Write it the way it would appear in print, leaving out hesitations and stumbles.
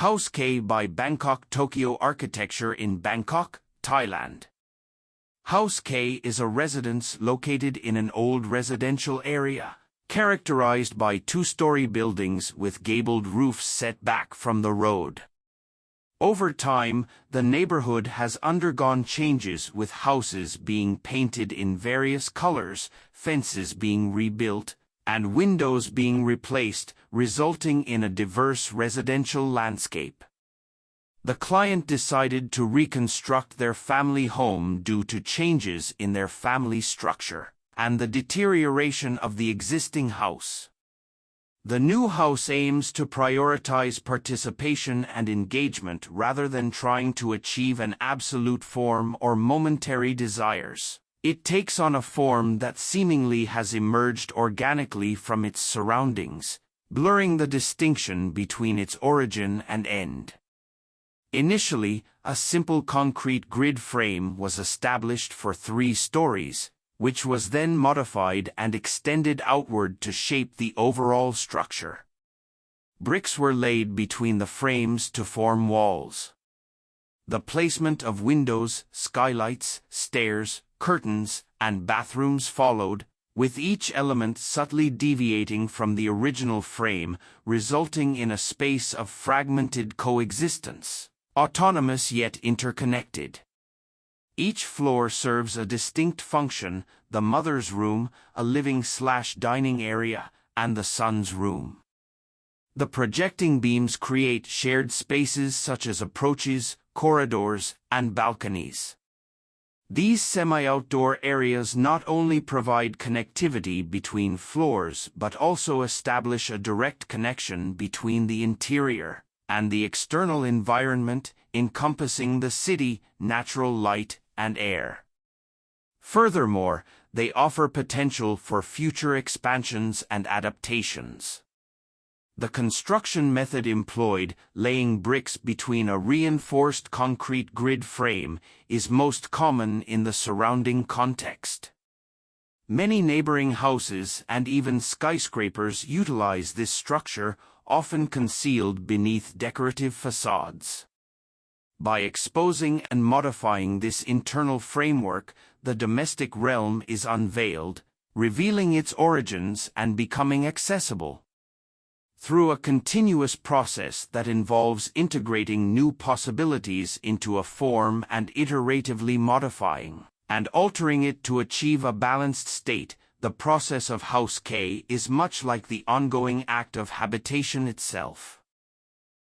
House K by Bangkok Tokyo Architecture in Bangkok, Thailand. House K is a residence located in an old residential area, characterized by two-story buildings with gabled roofs set back from the road. Over time, the neighborhood has undergone changes, with houses being painted in various colors, fences being rebuilt, and windows being replaced, resulting in a diverse residential landscape. The client decided to reconstruct their family home due to changes in their family structure and the deterioration of the existing house. The new house aims to prioritize participation and engagement rather than trying to achieve an absolute form or momentary desires. It takes on a form that seemingly has emerged organically from its surroundings, blurring the distinction between its origin and end. Initially, a simple concrete grid frame was established for 3 stories, which was then modified and extended outward to shape the overall structure. Bricks were laid between the frames to form walls. The placement of windows, skylights, stairs, curtains, and bathrooms followed, with each element subtly deviating from the original frame, resulting in a space of fragmented coexistence, autonomous yet interconnected. Each floor serves a distinct function: the mother's room, a living/dining area, and the son's room. The projecting beams create shared spaces such as approaches, corridors, and balconies. These semi-outdoor areas not only provide connectivity between floors but also establish a direct connection between the interior and the external environment, encompassing the city, natural light, and air. Furthermore, they offer potential for future expansions and adaptations. The construction method employed, laying bricks between a reinforced concrete grid frame, is most common in the surrounding context. Many neighboring houses and even skyscrapers utilize this structure, often concealed beneath decorative facades. By exposing and modifying this internal framework, the domestic realm is unveiled, revealing its origins and becoming accessible. Through a continuous process that involves integrating new possibilities into a form and iteratively modifying and altering it to achieve a balanced state, the process of House K is much like the ongoing act of habitation itself.